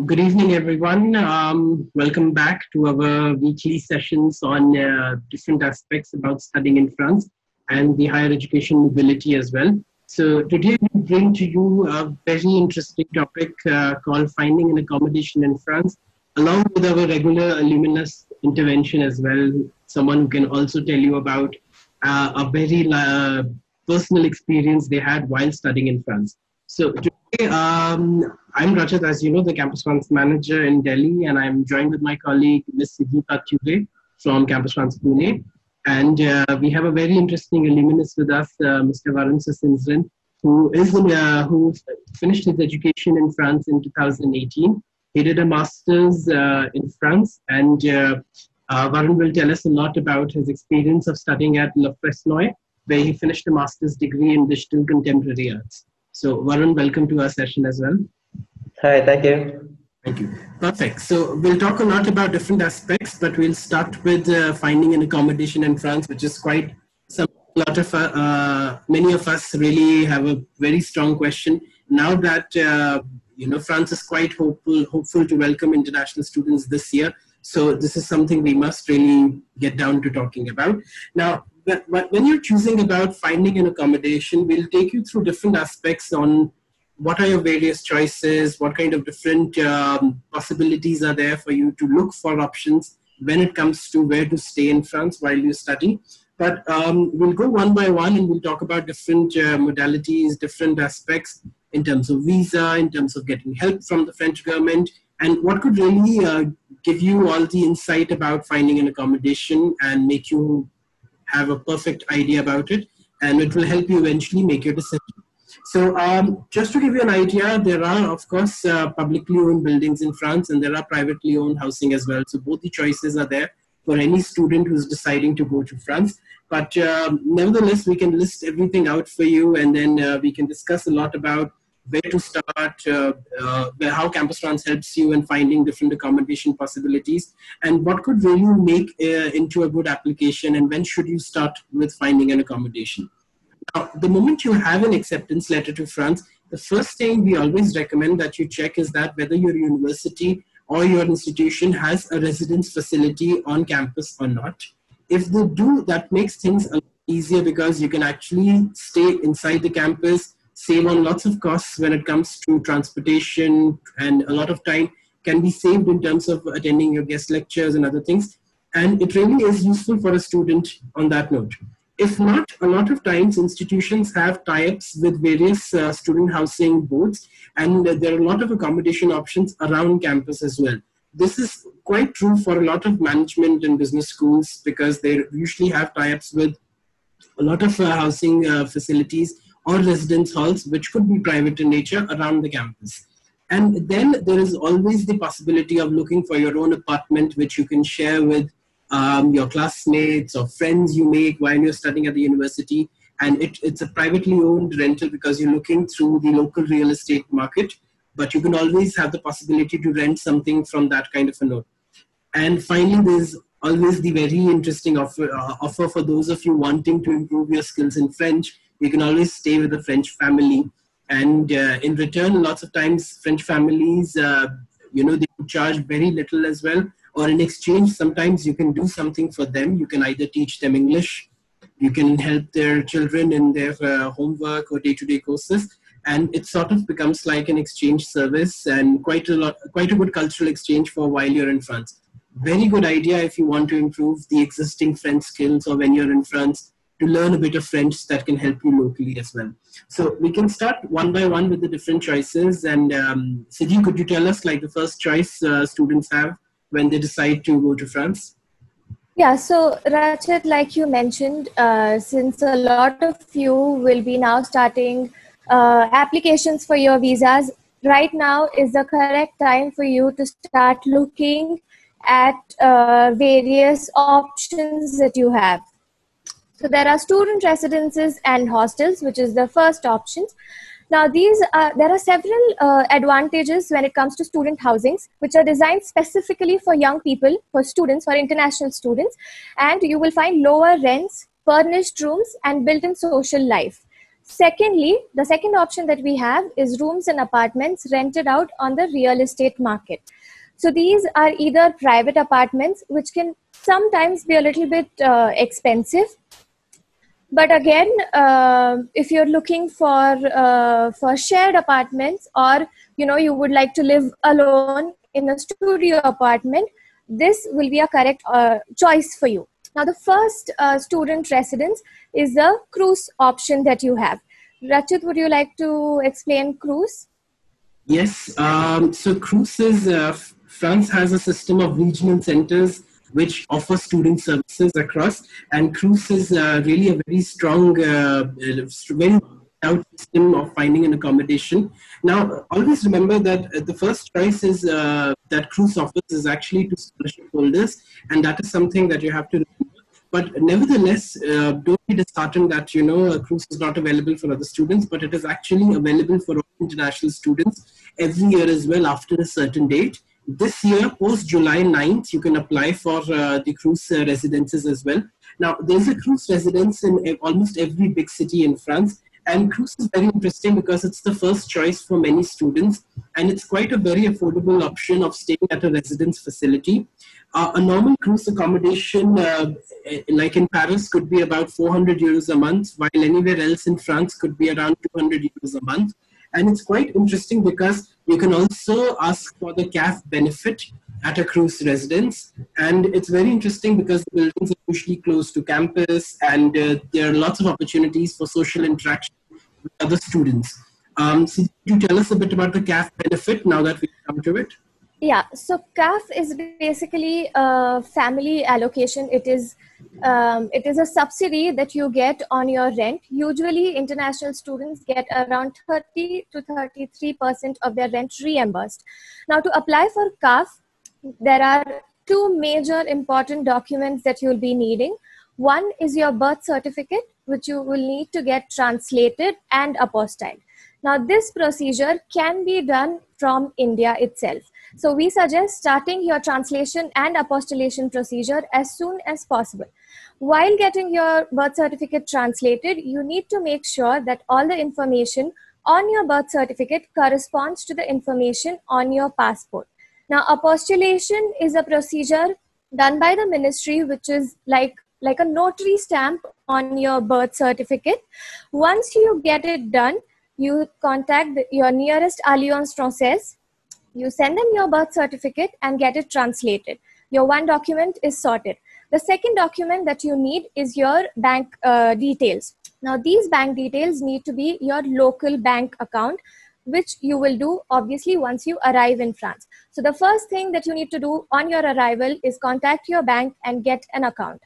Good evening, everyone. Welcome back to our weekly sessions on different aspects about studying in France and the higher education mobility as well. So today we bring to you a very interesting topic called finding an accommodation in France, along with our regular luminous intervention as well. Someone who can also tell you about a very personal experience they had while studying in France. So today, I'm Rajat, as you know, the Campus France manager in Delhi, and I'm joined with my colleague, Ms. Siddhi Ture from Campus France Pune. And we have a very interesting alumnus with us, Mr. Varun Sasinzran, who finished his education in France in 2018. He did a master's in France, and Varun will tell us a lot about his experience of studying at Le Fresnoy, where he finished a master's degree in digital contemporary arts. So, Varun, welcome to our session as well. Hi, thank you. Thank you. Perfect. So, we'll talk a lot about different aspects, but we'll start with finding an accommodation in France, which is quite many of us really have a very strong question. Now that, France is quite hopeful to welcome international students this year. So, this is something we must really get down to talking about. Now, but when you're choosing about finding an accommodation, we'll take you through different aspects on what are your various choices, what kind of different possibilities are there for you to look for options when it comes to where to stay in France while you study. But we'll go one by one and we'll talk about different modalities, different aspects in terms of visa, in terms of getting help from the French government, and what could really give you all the insight about finding an accommodation and make you have a perfect idea about it, and it will help you eventually make your decision. So just to give you an idea, there are, of course, publicly owned buildings in France, and there are privately owned housing as well. So both the choices are there for any student who's deciding to go to France. But nevertheless, we can list everything out for you, and then we can discuss a lot about where to start, how Campus France helps you in finding different accommodation possibilities, and what could really make into a good application, and when should you start with finding an accommodation. Now, the moment you have an acceptance letter to France, the first thing we always recommend that you check is that whether your university or your institution has a residence facility on campus or not. If they do, that makes things a lot easier because you can actually stay inside the campus, save on lots of costs when it comes to transportation, and a lot of time can be saved in terms of attending your guest lectures and other things. And it really is useful for a student on that note. If not, a lot of times institutions have tie-ups with various student housing boards, and there are a lot of accommodation options around campus as well. This is quite true for a lot of management and business schools because they usually have tie-ups with a lot of housing facilities or residence halls, which could be private in nature around the campus. And then there is always the possibility of looking for your own apartment, which you can share with your classmates or friends you make while you're studying at the university. And it's a privately owned rental because you're looking through the local real estate market, but you can always have the possibility to rent something from that kind of a note. And finally, there's always the very interesting offer for those of you wanting to improve your skills in French. You can always stay with a French family, and in return, lots of times French families, they charge very little as well. Or in exchange, sometimes you can do something for them. You can either teach them English, you can help their children in their homework or day-to-day courses, and it sort of becomes like an exchange service and quite a good cultural exchange for while you're in France. Very good idea if you want to improve the existing French skills, or when you're in France, to learn a bit of French that can help you locally as well. So we can start one by one with the different choices. And Siddhi, could you tell us like the first choice students have when they decide to go to France? Yeah, so Rajat, like you mentioned, since a lot of you will be now starting applications for your visas, right now is the correct time for you to start looking at various options that you have. So there are student residences and hostels, which is the first option. Now, there are several advantages when it comes to student housings, which are designed specifically for young people, for students, for international students. And you will find lower rents, furnished rooms, and built-in social life. Secondly, the second option that we have is rooms and apartments rented out on the real estate market. So these are either private apartments, which can sometimes be a little bit expensive. But again, if you're looking for shared apartments, or you would like to live alone in a studio apartment, this will be a correct choice for you. Now, the first student residence is the cruise option that you have. Rachit, would you like to explain cruise? Yes. So cruises, France has a system of regional centers which offer student services across, and cruise is really a very strong, very out system of finding an accommodation. Now, always remember that the first choice is that cruise offers is actually to scholarship holders, and that is something that you have to remember. But nevertheless, don't be disheartened that a cruise is not available for other students, but it is actually available for all international students every year as well after a certain date. This year, post July 9th, you can apply for the cruise residences as well. Now, there's a cruise residence in almost every big city in France. And cruise is very interesting because it's the first choice for many students, and it's quite a very affordable option of staying at a residence facility. A normal cruise accommodation, like in Paris, could be about 400 euros a month, while anywhere else in France could be around 200 euros a month. And it's quite interesting because you can also ask for the CAF benefit at a cruise residence. And it's very interesting because the buildings are usually close to campus, and there are lots of opportunities for social interaction with other students. So could you tell us a bit about the CAF benefit now that we've come to it? Yeah, so CAF is basically a family allocation. It is a subsidy that you get on your rent. Usually, international students get around 30 to 33% of their rent reimbursed. Now, to apply for CAF, there are two major important documents that you'll be needing. One is your birth certificate, which you will need to get translated and apostilled. Now, this procedure can be done from India itself. So we suggest starting your translation and apostillation procedure as soon as possible. While getting your birth certificate translated, you need to make sure that all the information on your birth certificate corresponds to the information on your passport. Now, apostillation is a procedure done by the ministry, which is like a notary stamp on your birth certificate. Once you get it done, you contact your nearest Alliance Française. You send them your birth certificate and get it translated. Your one document is sorted. The second document that you need is your bank details. Now, these bank details need to be your local bank account, which you will do obviously once you arrive in France. So the first thing that you need to do on your arrival is contact your bank and get an account.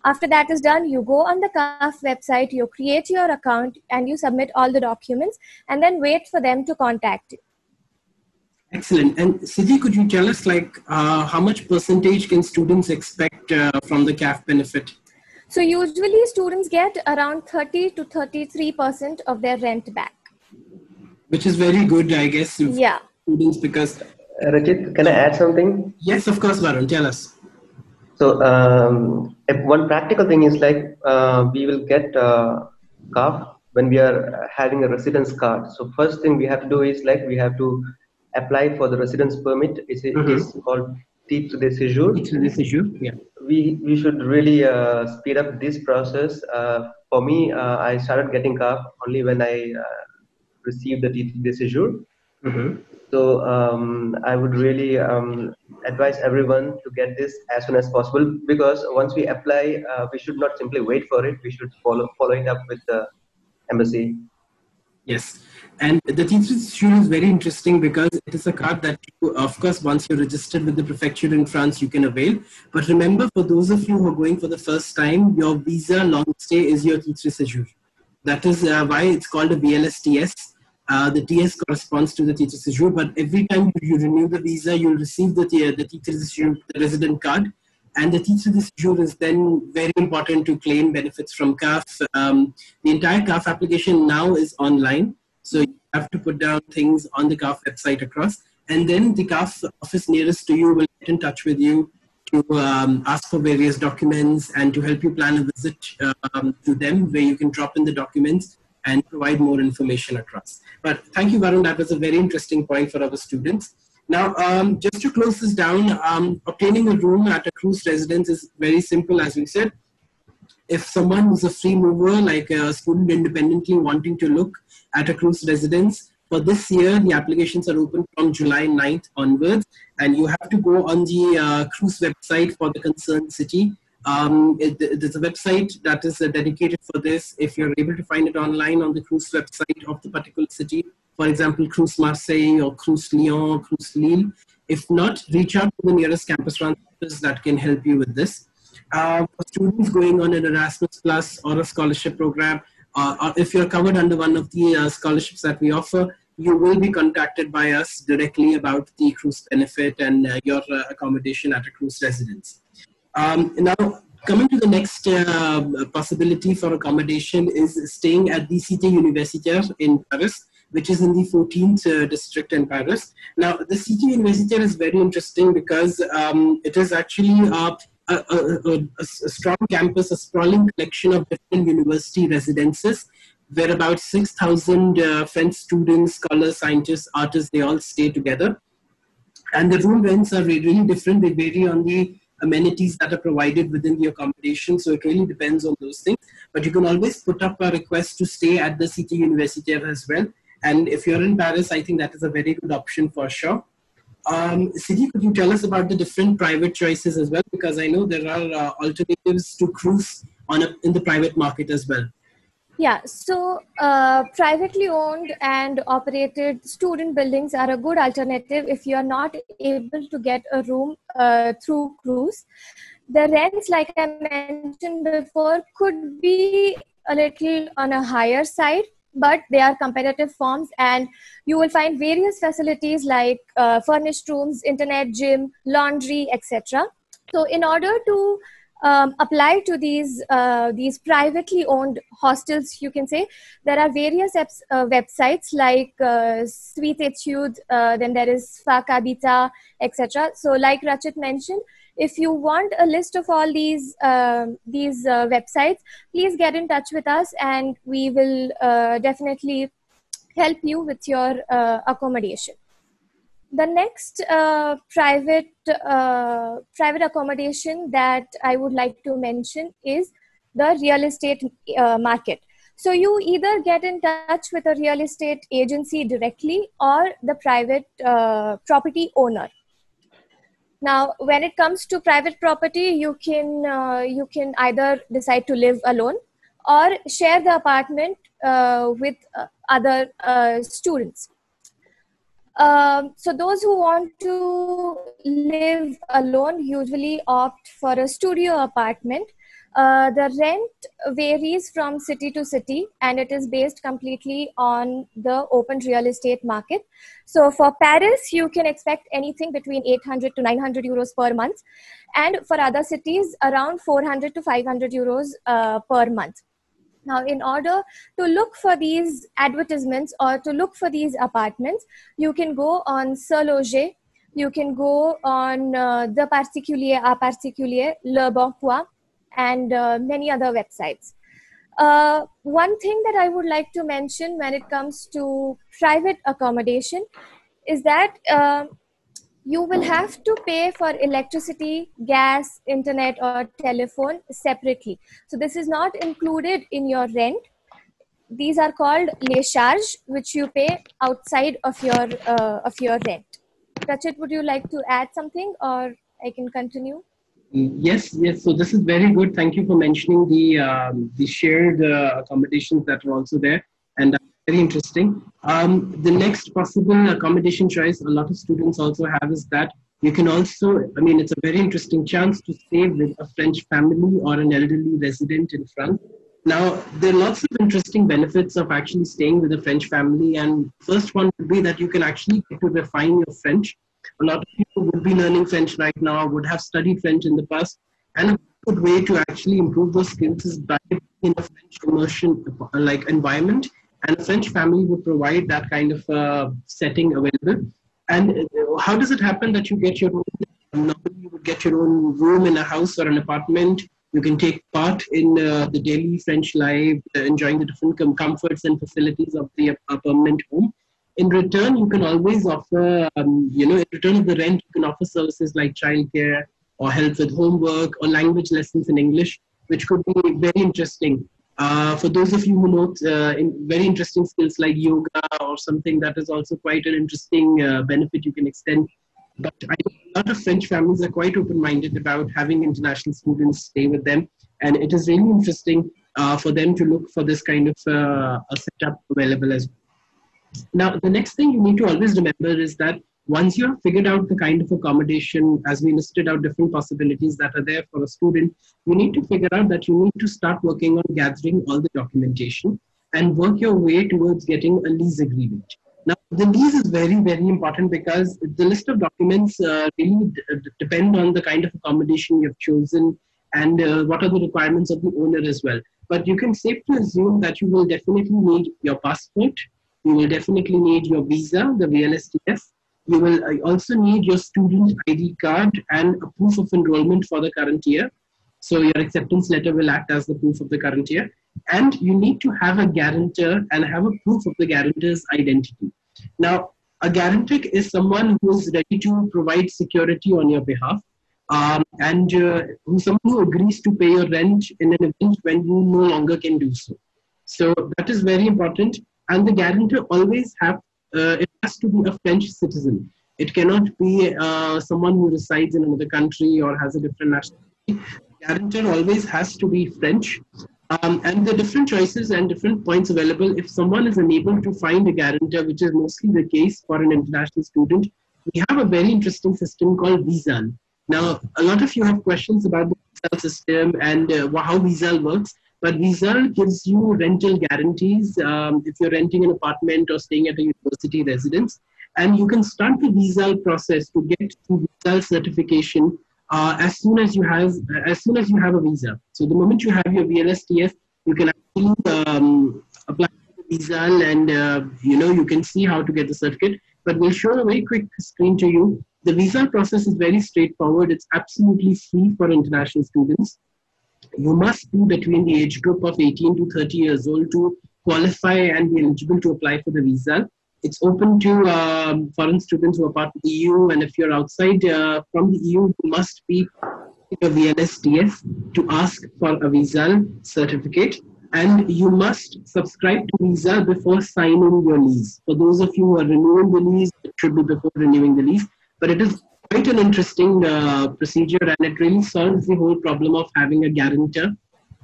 After that is done, you go on the CAF website, you create your account, and you submit all the documents, and then wait for them to contact you. Excellent. And Siji, could you tell us how much percentage can students expect from the CAF benefit? So usually students get around 30 to 33% of their rent back. Which is very good, I guess. Yeah. Students, because Rachit, can I add something? Yes, of course, Varun. Tell us. So one practical thing is we will get CAF when we are having a residence card. So first thing we have to do is we have to apply for the residence permit. It is called titre de séjour. Titre de séjour, yeah. We should really speed up this process. For me, I started getting CAF only when I received the titre de séjour. So I would really advise everyone to get this as soon as possible, because once we apply, we should not simply wait for it. We should follow it up with the embassy. Yes, and the titre de séjour is very interesting because it is a card that you, of course, once you're registered with the prefecture in France, you can avail. But remember, for those of you who are going for the first time, your visa long stay is your titre de séjour. That is why it's called a BLSTS. The TS corresponds to the titre de séjour, but every time you renew the visa, you'll receive the titre de séjour, the resident card. And the titre de séjour is then very important to claim benefits from CAF. The entire CAF application now is online. So you have to put down things on the CAF website across. And then the CAF office nearest to you will get in touch with you to ask for various documents and to help you plan a visit to them where you can drop in the documents. and provide more information across. But thank you, Varun. That was a very interesting point for our students. Now, just to close this down, obtaining a room at a cruise residence is very simple, as we said. If someone who's a free mover, like a student independently wanting to look at a cruise residence, for this year, the applications are open from July 9th onwards, and you have to go on the cruise website for the concerned city. There's a website that is dedicated for this. If you're able to find it online on the cruise website of the particular city, for example, Cruise Marseille or Cruise Lyon, Cruise Lille. If not, reach out to the nearest campus office that can help you with this. For students going on an Erasmus Plus or a scholarship program, or if you're covered under one of the scholarships that we offer, you will be contacted by us directly about the cruise benefit and your accommodation at a cruise residence. Now, coming to the next possibility for accommodation is staying at the Cité Universitaire in Paris, which is in the 14th district in Paris. Now, the Cité Universitaire is very interesting because it is actually a strong campus, a sprawling collection of different university residences, where about 6,000 French students, scholars, scientists, artists, they all stay together. And the room rents are really different. They vary on the amenities that are provided within the accommodation. So it really depends on those things. But you can always put up a request to stay at the Cité Universitaire as well. And if you're in Paris, I think that is a very good option for sure. Sidi, could you tell us about the different private choices as well? Because I know there are alternatives to cruise in the private market as well. Yeah, so privately owned and operated student buildings are a good alternative if you are not able to get a room through cruise. The rents, like I mentioned before, could be a little on a higher side, but they are competitive forms, and you will find various facilities like furnished rooms, internet, gym, laundry, etc. So in order to apply to these privately owned hostels, you can say, there are various websites like Suite Etudes, then there is Fac Habitat, etc. So like Rachit mentioned, if you want a list of all these websites, please get in touch with us and we will definitely help you with your accommodation. The next private accommodation that I would like to mention is the real estate market. So you either get in touch with a real estate agency directly or the private property owner. Now, when it comes to private property, you can either decide to live alone or share the apartment with other students. So those who want to live alone usually opt for a studio apartment. The rent varies from city to city and it is based completely on the open real estate market. So for Paris, you can expect anything between 800 to 900 euros per month. And for other cities, around 400 to 500 euros per month. Now, in order to look for these advertisements or to look for these apartments, you can go on SeLoger, you can go on The Particulier, A Particulier, Le Bon Coin, and many other websites. One thing that I would like to mention when it comes to private accommodation is that you will have to pay for electricity, gas, internet, or telephone separately. So this is not included in your rent. These are called les charges, which you pay outside of your rent. Rachit, would you like to add something, or I can continue? Yes. So this is very good. Thank you for mentioning the shared accommodations that are also there, and very interesting. The next possible accommodation choice a lot of students also have is that you can also, it's a very interesting chance to stay with a French family or an elderly resident in France. Now, there are lots of interesting benefits of actually staying with a French family, and first one would be that you can actually get to refine your French. A lot of people would be learning French right now, would have studied French in the past, and a good way to actually improve those skills is by being in a French immersion environment. And a French family would provide that kind of setting available. And how does it happen that you get your own, normally you would get your own room in a house or an apartment You can take part in the daily French life, enjoying the different comforts and facilities of the permanent home. In return, you can always offer, in return of the rent, you can offer services like childcare or help with homework or language lessons in English, which could be very interesting. For those of you who know very interesting skills like yoga or something, that is also quite an interesting benefit you can extend. But I know a lot of French families are quite open-minded about having international students stay with them. And it is really interesting for them to look for this kind of a setup available as well. Now, the next thing you need to always remember is that once you have figured out the kind of accommodation, as we listed out different possibilities that are there for a student, you need to figure out that you need to start working on gathering all the documentation and work your way towards getting a lease agreement. Now, the lease is very, very important because the list of documents really depend on the kind of accommodation you've chosen and what are the requirements of the owner as well. But you can safely assume that you will definitely need your passport. You will definitely need your visa, the VLSTF. You will also need your student ID card and a proof of enrollment for the current year. So your acceptance letter will act as the proof of the current year. And you need to have a guarantor and have a proof of the guarantor's identity. Now, a guarantor is someone who is ready to provide security on your behalf and someone who agrees to pay your rent in an event when you no longer can do so. So that is very important. And the guarantor always it has to be a French citizen. It cannot be someone who resides in another country or has a different nationality. The guarantor always has to be French. And the different choices and different points available, if someone is unable to find a guarantor, which is mostly the case for an international student, we have a very interesting system called Vizal. Now, a lot of you have questions about the Vizal system and how Vizal works. But Vizal gives you rental guarantees if you're renting an apartment or staying at a university residence. And you can start the Vizal process to get to Vizal certification as soon as you have a visa. So the moment you have your VLSTF, you can actually apply for the Vizal and you can see how to get the certificate. But we'll show a very quick screen to you. The Vizal process is very straightforward. It's absolutely free for international students. You must be between the age group of 18 to 30 years old to qualify and be eligible to apply for the visa. It's open to foreign students who are part of the EU, and if you're outside from the EU, you must be a VLSTF to ask for a visa certificate, and you must subscribe to visa before signing your lease. For those of you who are renewing the lease, it should be before renewing the lease, but it is quite an interesting procedure, and it really solves the whole problem of having a guarantor.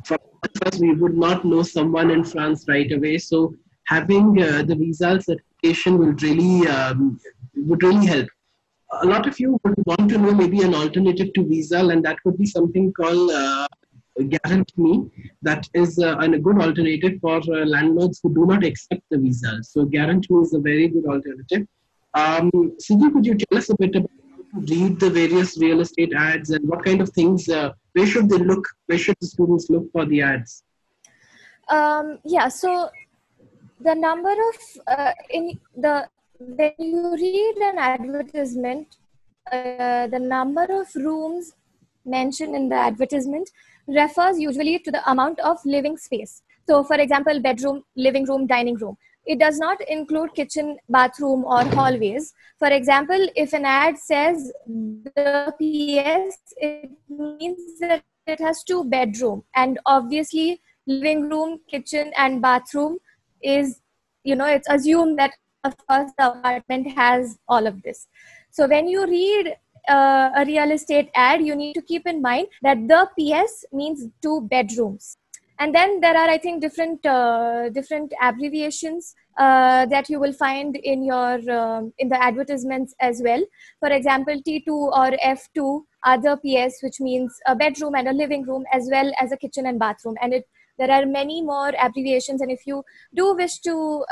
For us, we would not know someone in France right away, so having the visa certification will really help. A lot of you would want to know maybe an alternative to visa, and that would be something called GuarantMe. That is a good alternative for landlords who do not accept the visa. So GuarantMe is a very good alternative. Sidi, could you tell us a bit about read the various real estate ads and what kind of things, where should they look, where should the students look for the ads? So the number of, when you read an advertisement, the number of rooms mentioned in the advertisement refers usually to the amount of living space. So for example, bedroom, living room, dining room. It does not include kitchen, bathroom, or hallways. For example, if an ad says the PS, it means that it has 2 bedrooms. And obviously, living room, kitchen, and bathroom is, it's assumed that, of course, the apartment has all of this. So when you read a real estate ad, you need to keep in mind that the PS means 2 bedrooms. And then there are, I think, different abbreviations that you will find in your in the advertisements as well. For example, T2 or F2 are the PS, which means a bedroom and a living room, as well as a kitchen and bathroom. And there are many more abbreviations. And if you do wish to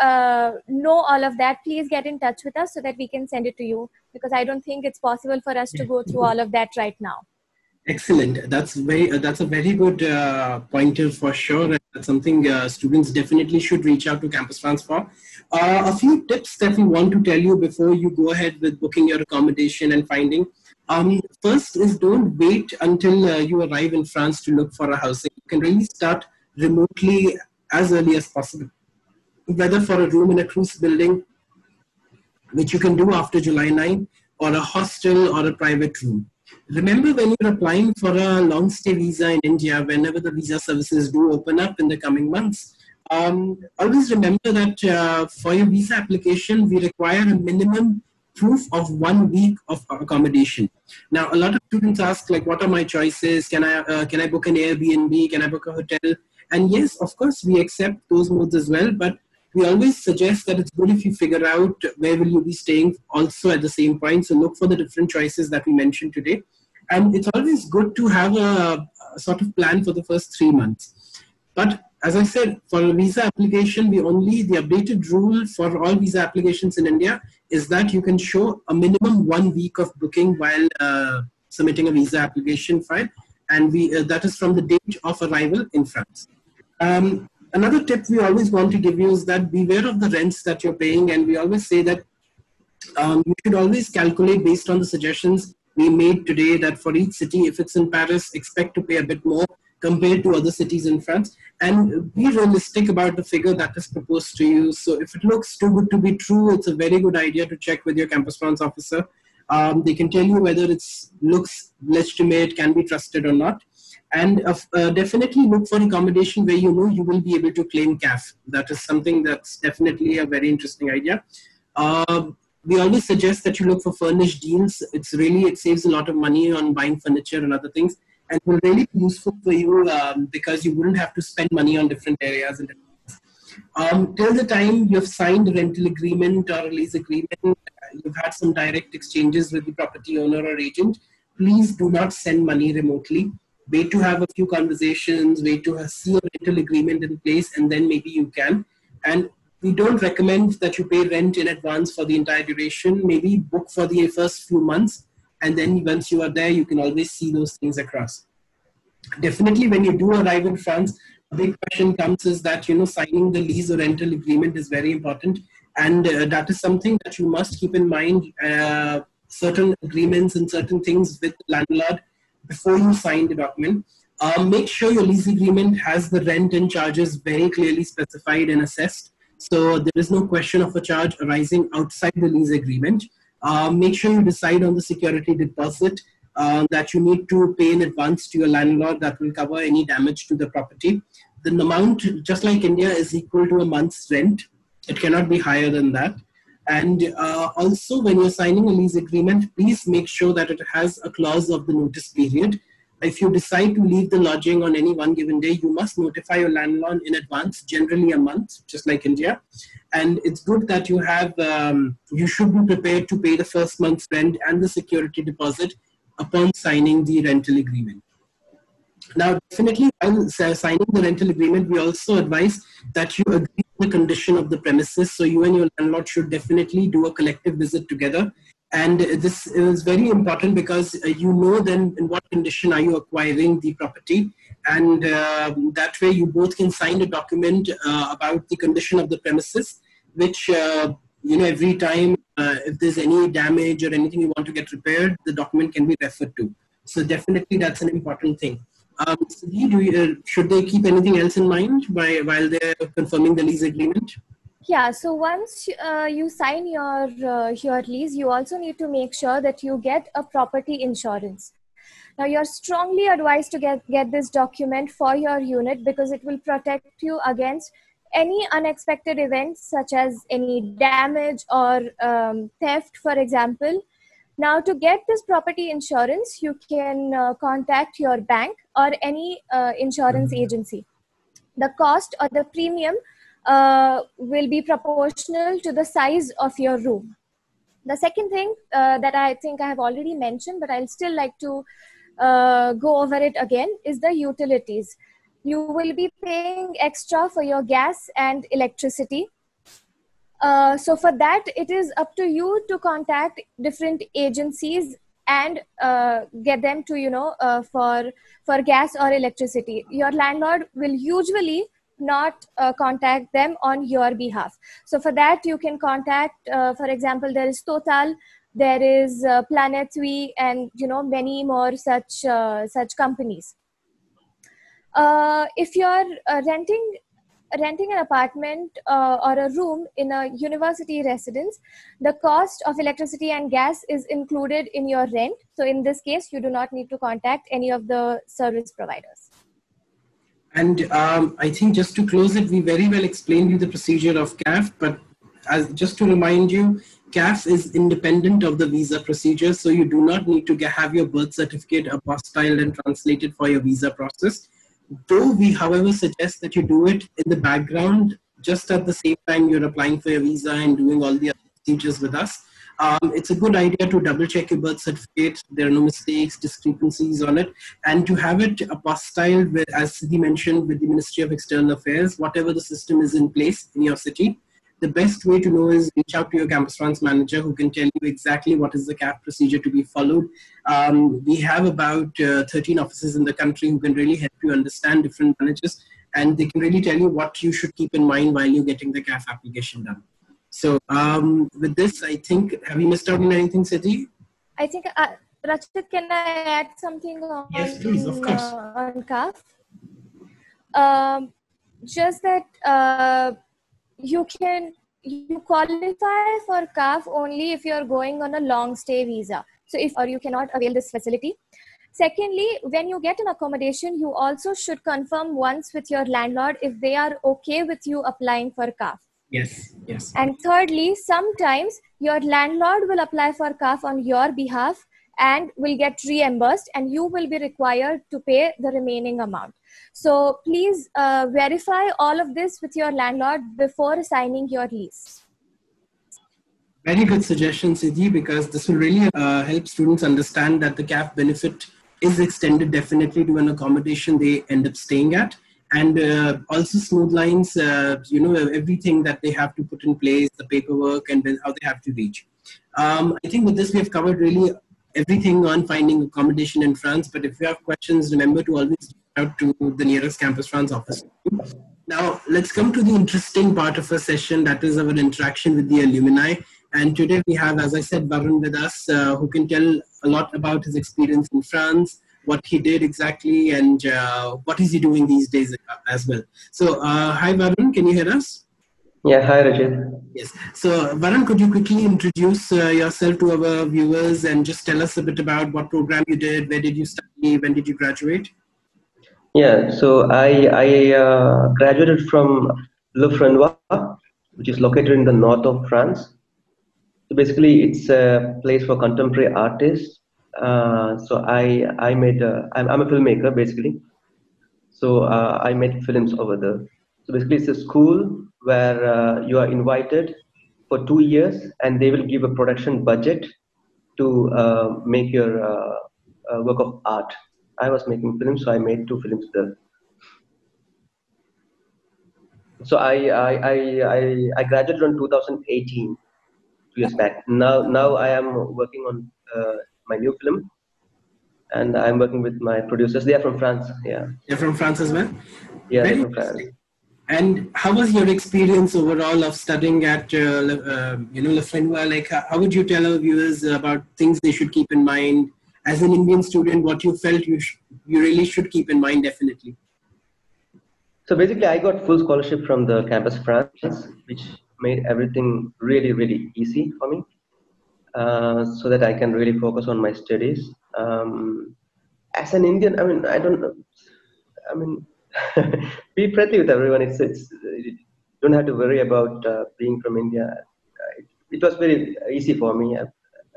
know all of that, please get in touch with us so that we can send it to you, because I don't think it's possible for us to go through all of that right now. Excellent. That's a very good pointer for sure. That's something students definitely should reach out to Campus France for. A few tips that we want to tell you before you go ahead with booking your accommodation and finding. First is don't wait until you arrive in France to look for a housing. You can really start remotely as early as possible, whether for a room in a cruise building, which you can do after July 9, or a hostel or a private room. Remember, when you're applying for a long stay visa in India, whenever the visa services do open up in the coming months, always remember that for your visa application, we require a minimum proof of 1 week of accommodation. Now, a lot of students ask, like, what are my choices? Can I book an Airbnb? Can I book a hotel? And yes, of course, we accept those modes as well, but we always suggest that it's good if you figure out where will you be staying also at the same point. So look for the different choices that we mentioned today. And it's always good to have a sort of plan for the first 3 months. But as I said, for a visa application, the updated rule for all visa applications in India is that you can show a minimum 1 week of booking while submitting a visa application file. And that is from the date of arrival in France. Another tip we always want to give you is that beware of the rents that you're paying. And we always say that you should always calculate based on the suggestions we made today, that for each city, if it's in Paris, expect to pay a bit more compared to other cities in France, and be realistic about the figure that is proposed to you. So if it looks too good to be true, it's a very good idea to check with your Campus France officer. They can tell you whether it looks legitimate, can be trusted or not. And definitely look for accommodation where you know you will be able to claim CAF. That is something that's definitely a very interesting idea. We always suggest that you look for furnished deals. It saves a lot of money on buying furniture and other things, and will really be useful for you because you wouldn't have to spend money on different areas. Till the time you've signed a rental agreement or a lease agreement, you've had some direct exchanges with the property owner or agent, please do not send money remotely. Wait to have a few conversations, wait to see a rental agreement in place, and then maybe you can. And we don't recommend that you pay rent in advance for the entire duration. Maybe book for the first few months, and then once you are there, you can always see those things across. Definitely, when you do arrive in France, a big question comes is that, signing the lease or rental agreement is very important. And that is something that you must keep in mind, certain agreements and certain things with the landlord before you sign the document. Make sure your lease agreement has the rent and charges very clearly specified and assessed. So there is no question of a charge arising outside the lease agreement. Make sure you decide on the security deposit that you need to pay in advance to your landlord that will cover any damage to the property. The amount, just like India, is equal to a month's rent. It cannot be higher than that. And also, when you're signing a lease agreement, please make sure that it has a clause of the notice period. If you decide to leave the lodging on any one given day, you must notify your landlord in advance, generally a month, just like India. And it's good that you have, you should be prepared to pay the first month's rent and the security deposit upon signing the rental agreement. Now, definitely, while signing the rental agreement, we also advise that you agree on the condition of the premises. So you and your landlord should definitely do a collective visit together. And this is very important because you know then in what condition are you acquiring the property. And that way you both can sign a document about the condition of the premises, which, every time if there's any damage or anything you want to get repaired, the document can be referred to. So definitely that's an important thing. Should they keep anything else in mind while they're confirming the lease agreement? Yeah, so once you sign your lease, you also need to make sure that you get a property insurance. Now, you're strongly advised to get this document for your unit because it will protect you against any unexpected events such as any damage or theft, for example. Now, to get this property insurance, you can contact your bank or any insurance agency. The cost or the premium will be proportional to the size of your room. The second thing that I think I have already mentioned, but I'll still like to go over it again, is the utilities. You will be paying extra for your gas and electricity. So for that, it is up to you to contact different agencies and get them to, for gas or electricity. Your landlord will usually not contact them on your behalf. So for that, you can contact, for example, there is Total, there is Planet We, and many more such companies. If you're renting an apartment or a room in a university residence, the cost of electricity and gas is included in your rent. So in this case, you do not need to contact any of the service providers. And I think just to close it, we very well explained you the procedure of CAF, but just to remind you, CAF is independent of the visa procedure, so you do not need to have your birth certificate apostilled and translated for your visa process. Though we, however, suggest that you do it in the background, just at the same time you're applying for your visa and doing all the other procedures with us. It's a good idea to double check your birth certificate. There are no mistakes, discrepancies on it, and to have it apostilled, with, as Siddhi mentioned, with the Ministry of External Affairs, whatever the system is in place in your city. The best way to know is reach out to your Campus France manager, who can tell you exactly what is the CAF procedure to be followed. We have about 13 offices in the country who can really help you understand different managers, and they can really tell you what you should keep in mind while you're getting the CAF application done. So with this, I think, have you missed out on anything, Siddhi? I think, Rachit, can I add something on, yes, please, of course. On CAF? Just that you qualify for CAF only if you're going on a long stay visa. So or you cannot avail this facility. Secondly, when you get an accommodation, you also should confirm once with your landlord if they are okay with you applying for CAF. Yes, yes. And thirdly, sometimes your landlord will apply for CAF on your behalf and will get reimbursed, and you will be required to pay the remaining amount. So please verify all of this with your landlord before signing your lease. Very good suggestion, Siddhi, because this will really help students understand that the CAF benefit is extended definitely to an accommodation they end up staying at. And also smooth lines, everything that they have to put in place, the paperwork, and then how they have to reach. I think with this, we have covered really everything on finding accommodation in France. But if you have questions, remember to always reach out to the nearest Campus France office. Now, let's come to the interesting part of our session, that is our interaction with the alumni. And today we have, as I said, Varun with us, who can tell a lot about his experience in France, what he did exactly, and what is he doing these days as well. So, hi Varun, can you hear us? Yeah, hi Rajit. Yes. So, Varun, could you quickly introduce yourself to our viewers and just tell us a bit about what program you did, where did you study, when did you graduate? Yeah, so I graduated from Le Frenois, which is located in the north of France. So basically, it's a place for contemporary artists. So I'm a filmmaker basically. So I made films over there. So basically, it's a school where you are invited for 2 years, and they will give a production budget to make your work of art. I was making films, so I made 2 films there. So I graduated in 2018, 2 years back. Now I am working on my new film, and I'm working with my producers. They are from France. Yeah. They're from France as well? Yeah, they're from France. And how was your experience overall of studying at Le Frenois? Like, how would you tell our viewers about things they should keep in mind as an Indian student? What you felt you really should keep in mind, definitely. So basically, I got full scholarship from the Campus France, which made everything really, really easy for me, so that I can really focus on my studies. As an Indian, be friendly with everyone. You don't have to worry about being from India. It was very easy for me.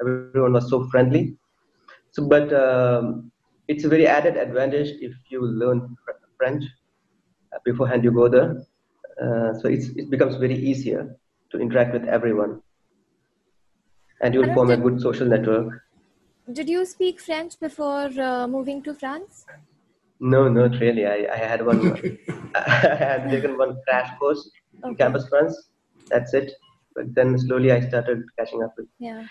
Everyone was so friendly. So, but it's a very added advantage if you learn French beforehand you go there. So it becomes very easier to interact with everyone, and you'll form a good social network. Did you speak French before moving to France? No, not really. I had one. I had taken one crash course in Campus France. That's it. But then slowly I started catching up with. Yeah.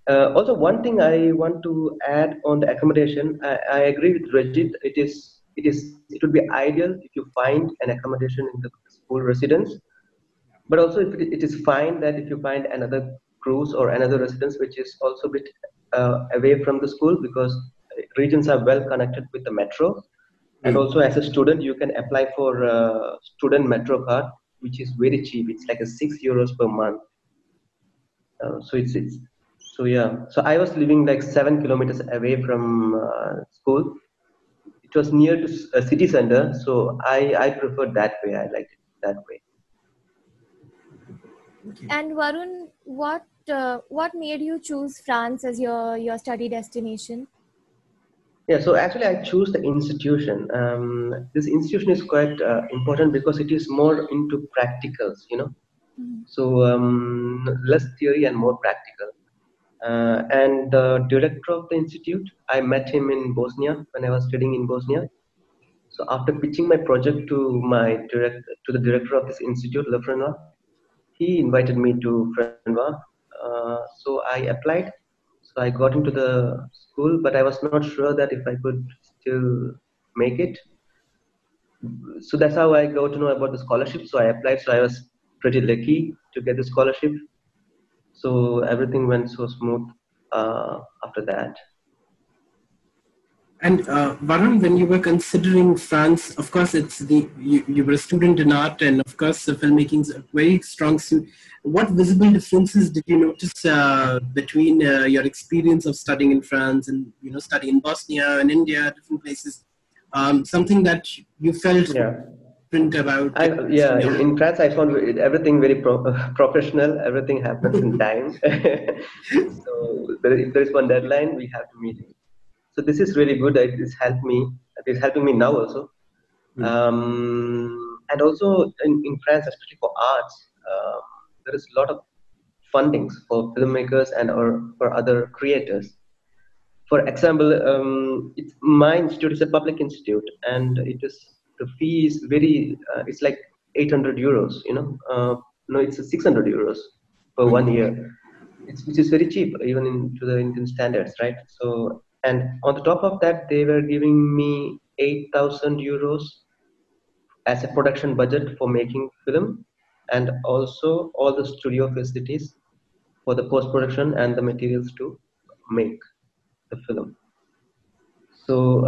Also, one thing I want to add on the accommodation. I agree with Rajit. It would be ideal if you find an accommodation in the school residence. But also, it is fine that if you find another Cruz or another residence which is also a bit away from the school, because regions are well connected with the metro. And also as a student, you can apply for a student metro card, which is very cheap. It's like a €6 per month. So yeah. So I was living like 7 kilometers away from school. It was near to a city center, so I preferred that way. I liked it that way. And Varun, what made you choose France as your study destination? Yeah, so actually I choose the institution. This institution is quite important because it is more into practicals, you know. So less theory and more practical. And the director of the institute, I met him in Bosnia when I was studying in Bosnia. So after pitching my project to the director of this institute, Lefranwa, he invited me to Franwa. So I applied. So I got into the school, but I was not sure that if I could still make it. So that's how I got to know about the scholarship. So I applied. So I was pretty lucky to get the scholarship. So everything went so smooth after that. And Varun, when you were considering France, of course, you were a student in art, and of course, filmmaking is a very strong suit. What visible differences did you notice between your experience of studying in France and studying in Bosnia and India, different places? Something that you felt different about? In France, I found everything very professional. Everything happens in time. So if there is one deadline, we have to meet it. So this is really good. It's helped me. It's helping me now also. And also in France, especially for arts, there is a lot of fundings for filmmakers and or for other creators. For example, my institute is a public institute, and the fee is very. It's like €800. No, it's €600 for 1 year. Which is very cheap, even to the Indian standards, right? So, and on the top of that, they were giving me €8,000 as a production budget for making film, and also all the studio facilities for the post production and the materials to make the film. So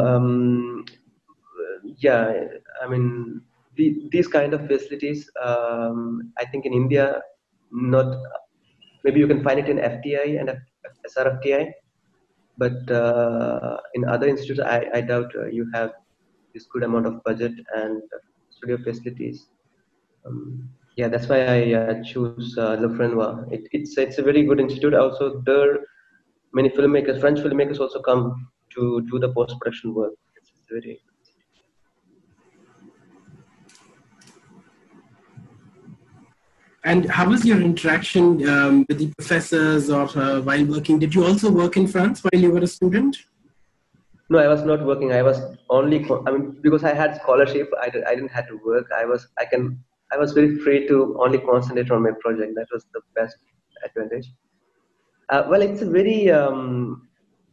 yeah, I mean these kind of facilities. I think in India, not maybe you can find it in FTI and SRFTI, but in other institutes, I doubt you have this good amount of budget and studio facilities. Yeah, that's why I choose Le Frenois. It's a very good institute. Also, there many filmmakers, French filmmakers, also come to do the post production work. It's very. And how was your interaction with the professors or while working? Did you also work in France while you were a student? No, I was not working. I was only. Because I had scholarship, I didn't have to work. I was very free to only concentrate on my project. That was the best advantage. Well, it's a very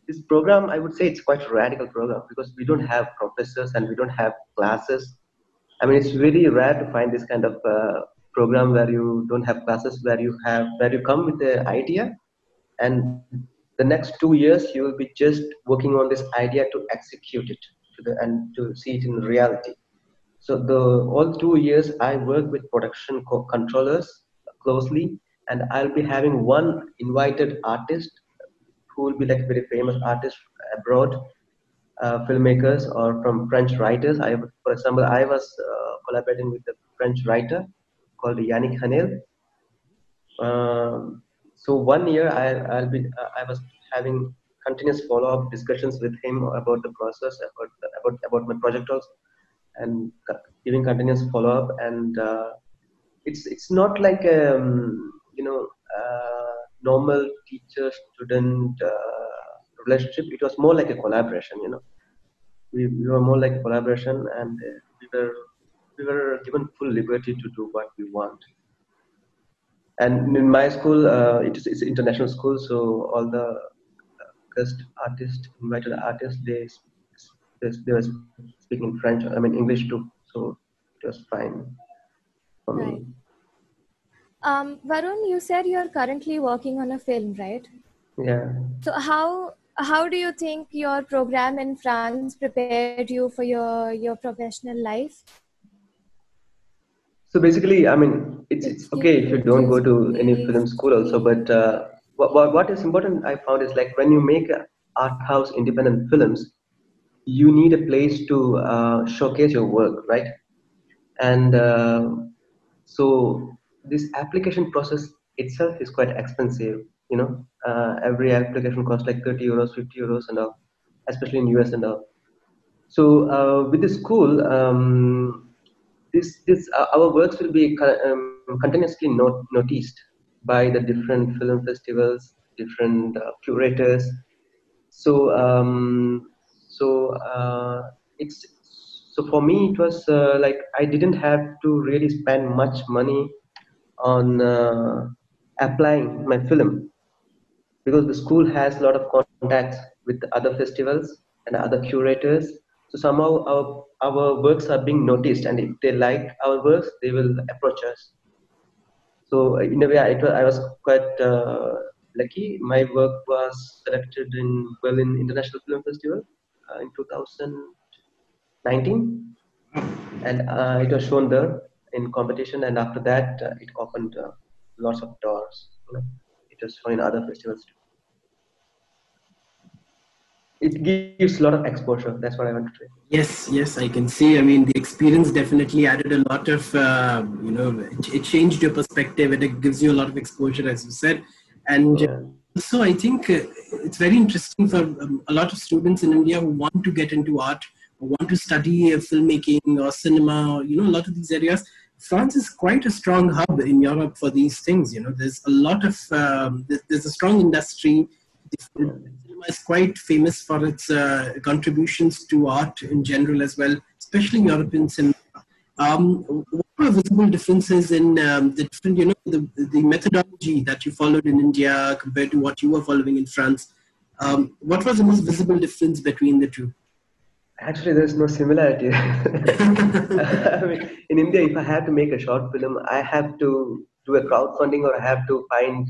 this program. I would say it's quite a radical program because we don't have professors and we don't have classes. I mean, it's very rare to find this kind of program where you don't have classes, where you come with the idea, and the next 2 years you will be just working on this idea to execute it and to see it in reality. So all 2 years I work with production controllers closely, and I'll be having one invited artist who will be like very famous artist abroad, filmmakers or from French writers. For example, I was collaborating with a French writer called Yannick Hanel. So 1 year I was having continuous follow-up discussions with him about the process, about my project also, and giving continuous follow-up. And it's not like normal teacher-student relationship. It was more like a collaboration. We were more like a collaboration, and we were given full liberty to do what we want. And in my school, it's an international school, so all the guest artists, invited artists, they were speaking French. I mean English too, so it was fine for me. Varun, you said you're currently working on a film, right? Yeah. So how do you think your program in France prepared you for your professional life? So basically, I mean, it's If okay you if you could don't go just to any film school also, briefly. but what is important I found is like when you make art house independent films, you need a place to showcase your work, right? And so this application process itself is quite expensive. You know, every application costs like 30 euros, 50 euros, and all, especially in US and all. So with the school, this our works will be continuously noticed by the different film festivals, different curators. So it's so for me it was like I didn't have to really spend much money on applying my film because the school has a lot of contacts with other festivals and other curators. So somehow our works are being noticed, and if they like our works, they will approach us. So in a way, I was quite lucky. My work was selected in Berlin International Film Festival in 2019, and it was shown there in competition. And after that, it opened lots of doors. You know, it was shown in other festivals too. It gives a lot of exposure. That's what I want to say. Yes, yes, I can see. I mean, the experience definitely added a lot of, it changed your perspective and it gives you a lot of exposure, as you said. And Yeah. also, I think it's very interesting for a lot of students in India who want to get into art or want to study filmmaking or cinema, or, a lot of these areas. France is quite a strong hub in Europe for these things. There's a lot of, there's a strong industry. Yeah. Cinema is quite famous for its contributions to art in general as well, especially European cinema. What were visible differences in the different, the methodology that you followed in India compared to what you were following in France? What was the most visible difference between the two? Actually, there's no similarity. I mean, in India, if I have to make a short film, I have to do a crowdfunding or I have to find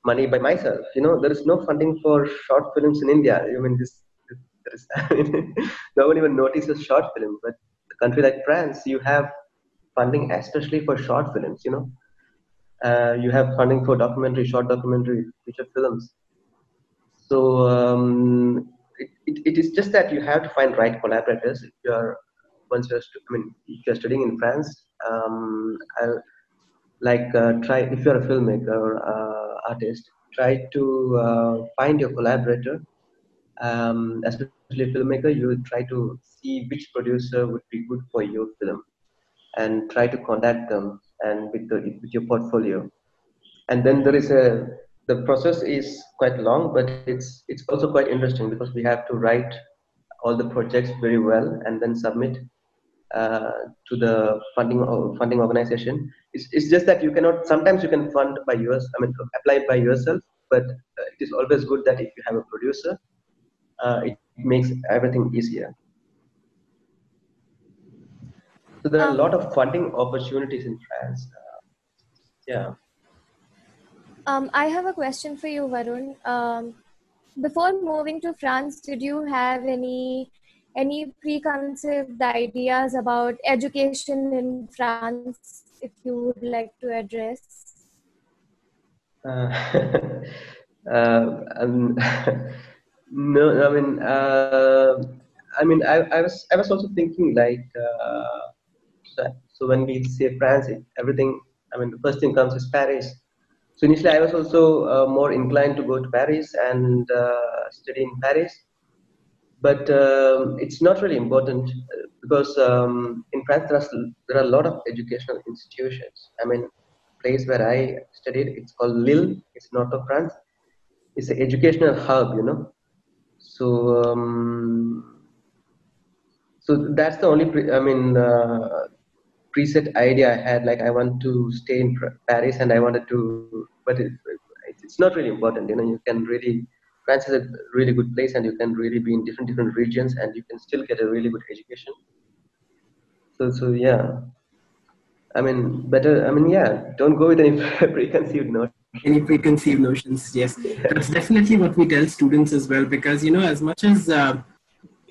money by myself. There is no funding for short films in India. I mean, there is, I mean, no one even notices short film. But a country like France, you have funding especially for short films. You have funding for documentary, short documentary, feature films. So it is just that you have to find right collaborators. If you're once you're stu- I mean, if you're studying in France, I'll like try if you're a filmmaker or artist, try to find your collaborator. Especially a filmmaker, you would try to see which producer would be good for your film, and try to contact them and with your portfolio. And then there is the process is quite long, but it's also quite interesting because we have to write all the projects very well and then submit uh, to the funding organization. It's just that you cannot, sometimes you can fund by yours, I mean apply by yourself, but it is always good that if you have a producer, it makes everything easier. So there are a lot Um, of funding opportunities in France. Yeah. I have a question for you, Varun. Before moving to France, did you have any preconceived ideas about education in France, if you would like to address? Uh, no, I was also thinking like, so when we say France, everything, I mean, the first thing comes is Paris. So initially, I was also more inclined to go to Paris and study in Paris, but it's not really important because in France there are a lot of educational institutions. I mean, place where I studied, it's called Lille. It's north of France. It's an educational hub, So that's the only preset idea I had. Like I want to stay in Paris, and I wanted to, but it's not really important. You can really France is a really good place, and you can really be in different regions, and you can still get a really good education. So yeah. I mean, better. I mean, yeah. Don't go with any preconceived notion. Any preconceived notions? Yes, that's definitely what we tell students as well. Because as much as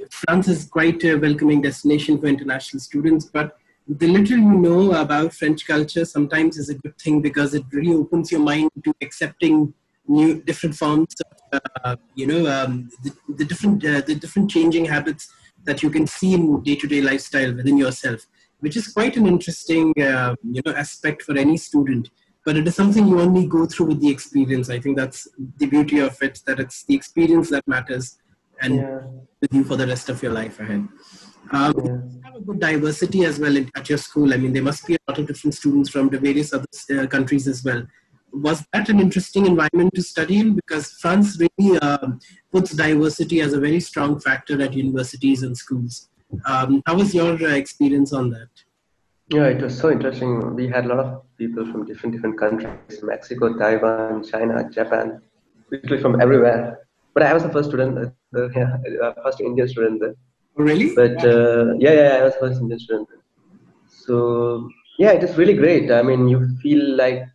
France is quite a welcoming destination for international students, but the little you know about French culture sometimes is a good thing because it really opens your mind to accepting different forms of, the different changing habits that you can see in day-to-day lifestyle within yourself, which is quite an interesting, aspect for any student. But it is something you only go through with the experience. I think that's the beauty of it, that it's the experience that matters, and with you for the rest of your life ahead. You have a good diversity as well at your school. I mean, there must be a lot of different students from the various other countries as well. Was that an interesting environment to study in? Because France really puts diversity as a very strong factor at universities and schools. How was your experience on that? Yeah, it was so interesting. We had a lot of people from different countries: Mexico, Taiwan, China, Japan, literally from everywhere. But I was the first student, first Indian student there. Really? But I was first Indian student. So yeah, it is really great. I mean, you feel like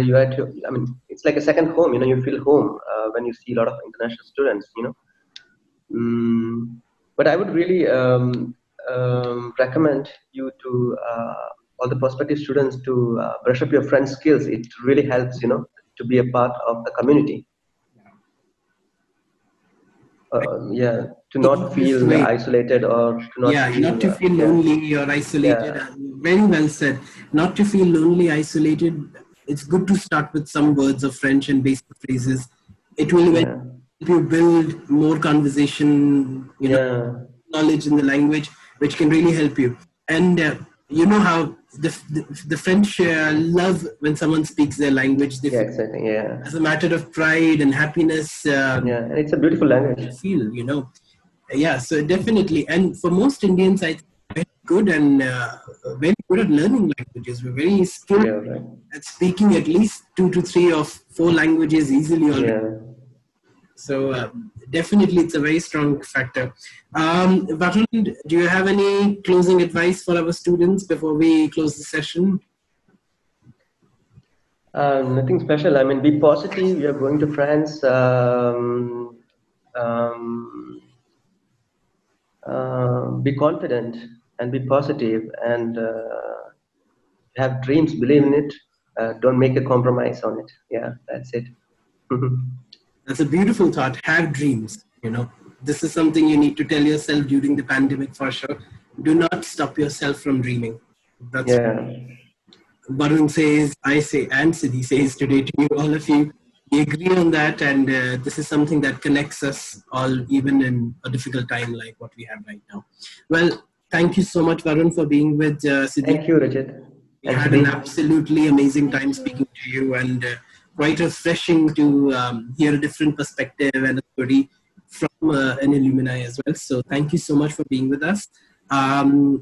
you had to. I mean, it's like a second home. You feel home when you see a lot of international students. But I would really recommend you to all the prospective students to brush up your French skills. It really helps, to be a part of the community. To not feel isolated or to not to feel lonely or isolated. Very well said. Not to feel lonely, isolated. It's good to start with some words of French and basic phrases. It will help you build more conversation, knowledge in the language, which can really help you. And you know how the French love when someone speaks their language. They exactly. As a matter of pride and happiness. And it's a beautiful language. Feel, so definitely. And for most Indians, I think very good and very good at learning languages. We're very skilled at speaking at least 2 to 3 or 4 languages easily already. So definitely it's a very strong factor. Varun, do you have any closing advice for our students before we close the session? Nothing special. I mean, be positive. You're going to France. Be confident and be positive and have dreams. Believe in it. Don't make a compromise on it. Yeah, that's it. That's a beautiful thought. Have dreams. This is something you need to tell yourself during the pandemic for sure. Do not stop yourself from dreaming. That's what Varun says, I say, and Siddhi says today to you, all of you. We agree on that, and this is something that connects us all, even in a difficult time like what we have right now. Well, thank you so much, Varun, for being with Siddhi. Thank you, Rajat. We had an absolutely amazing time speaking to you, and quite refreshing to hear a different perspective and a story from an alumni as well. So thank you so much for being with us.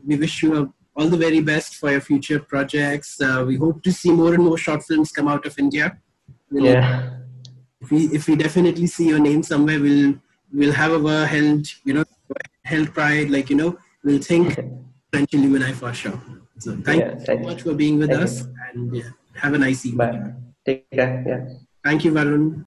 We wish you all the very best for your future projects. We hope to see more and more short films come out of India. If we definitely see your name somewhere, we'll have our held pride, we'll think French alumni for sure. So thank you so much for being with us, and have a nice evening. Bye. Take care. Thank you, Varun.